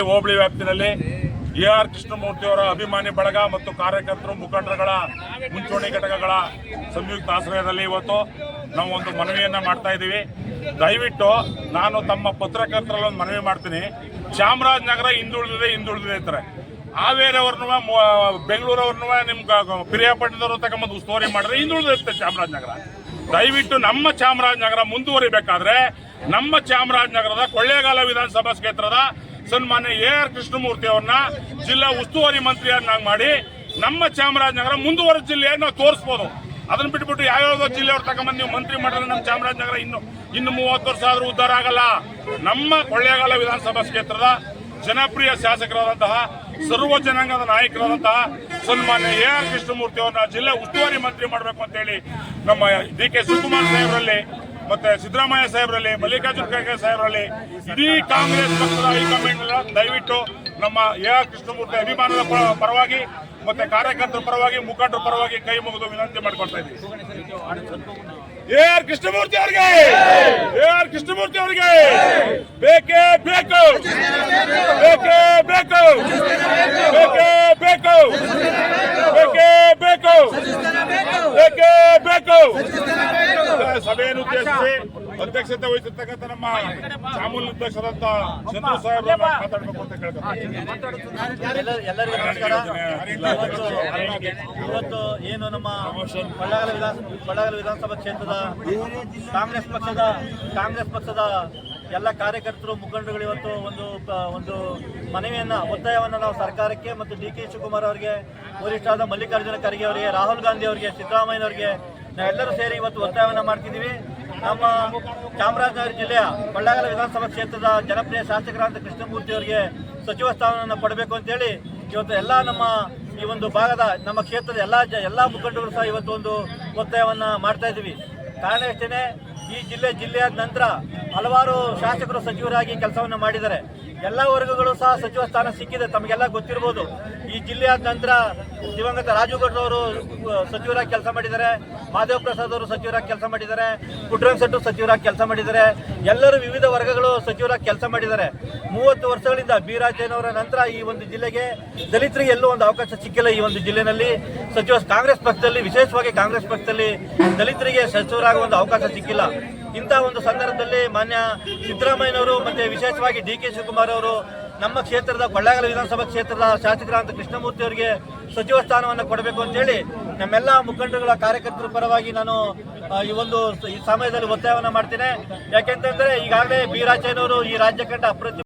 ಹೋಬಳಿ ವ್ಯಾಪ್ತಿಯಲ್ಲಿ ಎಆರ್ ಕೃಷ್ಣಮೂರ್ತಿ ಅವರ ಅಭಿಮಾನಿ ಬಳಗ ಮತ್ತು ಕಾರ್ಯಕರ್ತರು ಮುಖಂಡರುಗಳ ಮುಂಚೂಣಿ ಘಟಕಗಳ ಸಂಯುಕ್ತ ಆಶ್ರಯದಲ್ಲಿ ಇವತ್ತು ನಾವು ಒಂದು ಮನವಿಯನ್ನ ಮಾಡ್ತಾ ಇದ್ದೀವಿ. ದಯವಿಟ್ಟು ನಾನು ತಮ್ಮ ಪತ್ರಕರ್ತರಲ್ಲಿ ಒಂದು ಮನವಿ ಮಾಡ್ತೀನಿ. ಚಾಮರಾಜನಗರ ಹಿಂದುಳಿದಿದೆ ಅಂತಾರೆ. ಹಾವೇರಿಯವ್ರನ್ನೂ ಬೆಂಗಳೂರವ್ರನ್ನೂ ನಿಮ್ಗೆ ಪಿರಿಯಾಪಟ್ಟಣದವರು ತಗೊಂಬಂದು ಉಸ್ತುವಾರಿ ಮಾಡಿದ್ರೆ ಹಿಂದುಳಿದಿರುತ್ತೆ ಚಾಮರಾಜನಗರ. ದಯವಿಟ್ಟು ನಮ್ಮ ಚಾಮರಾಜನಗರ ಮುಂದುವರಿಬೇಕಾದ್ರೆ ನಮ್ಮ ಚಾಮರಾಜನಗರದ ಕೊಳ್ಳೇಗಾಲ ವಿಧಾನಸಭಾ ಕ್ಷೇತ್ರದ ಸನ್ಮಾನ್ಯ ಎಆರ್ ಕೃಷ್ಣಮೂರ್ತಿ ಅವ್ರನ್ನ ಜಿಲ್ಲಾ ಉಸ್ತುವಾರಿ ಮಂತ್ರಿಯನ್ನಾಗಿ ಮಾಡಿ ನಮ್ಮ ಚಾಮರಾಜನಗರ ಮುಂದುವರೆದ ಜಿಲ್ಲೆಯನ್ನು ನಾವು ತೋರಿಸ್ಬೋದು. ಅದನ್ನ ಬಿಟ್ಬಿಟ್ಟು ಯಾವ್ಯಾವ ಜಿಲ್ಲೆಯವ್ರು ತಗೊಂಬಂದು ನೀವು ಮಂತ್ರಿ ಮಾಡಿದ್ರೆ ನಮ್ಮ ಚಾಮರಾಜನಗರ ಇನ್ನು 30 ವರ್ಷ ಆದ್ರೂ ಉದ್ಧಾರ ಆಗಲ್ಲ. ನಮ್ಮ ಕೊಳ್ಳೇಗಾಲ ವಿಧಾನಸಭಾ ಕ್ಷೇತ್ರದ ಜನಪ್ರಿಯ ಶಾಸಕರಾದಂತಹ ಸರ್ವ ಜನಾಂಗದ ನಾಯಕರಾದಂತಹ ಸನ್ಮಾನ್ಯ ಎಆರ್ ಕೃಷ್ಣಮೂರ್ತಿ ಅವ್ರನ್ನ ಜಿಲ್ಲಾ ಉಸ್ತುವಾರಿ ಮಂತ್ರಿ ಮಾಡಬೇಕು ಅಂತ ಹೇಳಿ ನಮ್ಮ ಡಿ.ಕೆ. ಶಿವಕುಮಾರ್ ಸಾಹೇಬರಲ್ಲಿ ಮತ್ತೆ ಸಿದ್ದರಾಮಯ್ಯ ಸಾಹೇಬರಲ್ಲಿ ಮಲ್ಲಿಕಾರ್ಜುನ ಖರ್ಗೆ ಸಾಹೇಬರಲ್ಲಿ ಇಡೀ ಕಾಂಗ್ರೆಸ್ ಪಕ್ಷದ ಹೈಕಮಾಂಡ್ ದಯವಿಟ್ಟು ನಮ್ಮ ಎಆರ್ ಕೃಷ್ಣಮೂರ್ತಿ ಅಭಿಮಾನದ ಪರವಾಗಿ ಮತ್ತೆ ಕಾರ್ಯಕರ್ತರ ಪರವಾಗಿ ಮುಖಂಡರ ಪರವಾಗಿ ಕೈ ಮುಗಿದು ವಿನಂತಿ ಮಾಡ್ಕೊಳ್ತಾ ಇದ್ದೀವಿ. ಎಆರ್ ಕೃಷ್ಣಮೂರ್ತಿ ಅವರಿಗೆ ಬೇಕೇ ಬೇಕು, ಬೇಕೇ ಬೇಕು, ಬೇಕೇ ಬೇಕು, ಬೇಕೇ ಬೇಕು, ಬೇಕೇ ಬೇಕು. ಸಭೆಯನ್ನು ಉದ್ದೇಶಿಸಿ ಅಧ್ಯಕ್ಷತೆ ವಹಿಸಿರ್ತಕ್ಕಂಥ ನಮ್ಮ ಚಾಮೂಲ್ ಅಧ್ಯಕ್ಷರಂತ ಚಂದ್ರ ಸಾಹೇಬ್ ಮಾತಾಡಬೇಕು ಅಂತ ಕೇಳ್ತಾರೆ. ಎಲ್ಲರಿಗೂ ನಮಸ್ಕಾರ. ಇವತ್ತು ಏನು ನಮ್ಮ ಕೊಳ್ಳೇಗಾಲ ವಿಧಾನಸಭಾ ಕ್ಷೇತ್ರದ ಕಾಂಗ್ರೆಸ್ ಪಕ್ಷದ ಎಲ್ಲ ಕಾರ್ಯಕರ್ತರು ಮುಖಂಡರುಗಳು ಇವತ್ತು ಒಂದು ಒತ್ತಾಯವನ್ನ ನಾವು ಸರ್ಕಾರಕ್ಕೆ ಮತ್ತು ಡಿ.ಕೆ. ಶಿವಕುಮಾರ್ ಅವರಿಗೆ, ವರಿಷ್ಠರಾದ ಮಲ್ಲಿಕಾರ್ಜುನ ಖರ್ಗೆ ಅವರಿಗೆ, ರಾಹುಲ್ ಗಾಂಧಿ ಅವರಿಗೆ, ಸಿದ್ದರಾಮಯ್ಯನವರಿಗೆ ನಾವೆಲ್ಲರೂ ಸೇರಿ ಇವತ್ತು ಒತ್ತಾಯವನ್ನು ಮಾಡ್ತಿದ್ದೀವಿ. ನಮ್ಮ ಚಾಮರಾಜನಗರ ಜಿಲ್ಲೆಯ ಕೊಳ್ಳೇಗಾಲ ವಿಧಾನಸಭಾ ಕ್ಷೇತ್ರದ ಜನಪ್ರಿಯ ಶಾಸಕರಾದ ಕೃಷ್ಣಮೂರ್ತಿ ಅವರಿಗೆ ಸಚಿವ ಸ್ಥಾನವನ್ನು ಕೊಡಬೇಕು ಅಂತೇಳಿ ಇವತ್ತು ಎಲ್ಲ ನಮ್ಮ ಈ ಒಂದು ಭಾಗದ ನಮ್ಮ ಕ್ಷೇತ್ರದ ಎಲ್ಲ ಮುಖಂಡರು ಸಹ ಇವತ್ತು ಒಂದು ಒತ್ತಾಯವನ್ನು ಮಾಡ್ತಾ ಇದ್ದೀವಿ. ಕಾರಣ ಇಷ್ಟೇ, ಈ ಜಿಲ್ಲೆಯಾದ ನಂತರ ಹಲವಾರು ಶಾಸಕರು ಸಚಿವರಾಗಿ ಕೆಲಸವನ್ನು ಮಾಡಿದ್ದಾರೆ. ಎಲ್ಲ ವರ್ಗಗಳು ಸಹ ಸಚಿವ ಸ್ಥಾನ ಸಿಕ್ಕಿದೆ, ತಮಗೆಲ್ಲ ಗೊತ್ತಿರಬಹುದು. ಈ ಜಿಲ್ಲೆಯಾದ ನಂತರ ದಿವಂಗತ ರಾಜು ಗೌಡ್ರು ಅವರು ಸಚಿವರಾಗಿ ಕೆಲಸ ಮಾಡಿದ್ದಾರೆ, ಮಾದೇವ್ ಪ್ರಸಾದ್ ಅವರು ಸಚಿವರಾಗಿ ಕೆಲಸ ಮಾಡಿದ್ದಾರೆ, ಪುಟ್ಟರಂಗ ಶೆಟ್ಟಿ ಸಚಿವರಾಗಿ ಕೆಲಸ ಮಾಡಿದ್ದಾರೆ. ಎಲ್ಲರೂ ವಿವಿಧ ವರ್ಗಗಳು ಸಚಿವರಾಗಿ ಕೆಲಸ ಮಾಡಿದ್ದಾರೆ. 30 ವರ್ಷಗಳಿಂದ ಬಿ ರಾಜಯ್ಯನವರ ನಂತರ ಈ ಒಂದು ಜಿಲ್ಲೆಗೆ ದಲಿತರಿಗೆ ಎಲ್ಲೂ ಒಂದು ಅವಕಾಶ ಸಿಕ್ಕಿಲ್ಲ. ಈ ಒಂದು ಜಿಲ್ಲೆನಲ್ಲಿ ಕಾಂಗ್ರೆಸ್ ಪಕ್ಷದಲ್ಲಿ, ವಿಶೇಷವಾಗಿ ಕಾಂಗ್ರೆಸ್ ಪಕ್ಷದಲ್ಲಿ ದಲಿತರಿಗೆ ಸಚಿವರಾಗುವ ಒಂದು ಅವಕಾಶ ಸಿಕ್ಕಿಲ್ಲ. ಇಂಥ ಒಂದು ಸಂದರ್ಭದಲ್ಲಿ ಮಾನ್ಯ ಸಿದ್ದರಾಮಯ್ಯನವರು ಮತ್ತೆ ವಿಶೇಷವಾಗಿ ಡಿ.ಕೆ. ಶಿವಕುಮಾರ್ ಅವರು ನಮ್ಮ ಕ್ಷೇತ್ರದ ಕೊಳ್ಳೇಗಾಲ ವಿಧಾನಸಭಾ ಕ್ಷೇತ್ರದ ಶಾಸಕರಾದ ಕೃಷ್ಣಮೂರ್ತಿ ಅವರಿಗೆ ಸಚಿವ ಸ್ಥಾನವನ್ನು ಕೊಡಬೇಕು ಅಂತೇಳಿ ನಮ್ಮೆಲ್ಲ ಮುಖಂಡರುಗಳ ಕಾರ್ಯಕರ್ತರ ಪರವಾಗಿ ನಾನು ಈ ಸಮಯದಲ್ಲಿ ಒತ್ತಾಯವನ್ನು ಮಾಡ್ತೇನೆ. ಯಾಕೆಂತಂದ್ರೆ ಈಗಾಗಲೇ ಬಿ ರಾಜಯ್ಯನವರು ಈ ರಾಜ್ಯ ಕಂಡ ಅಪ್ರತಿಮ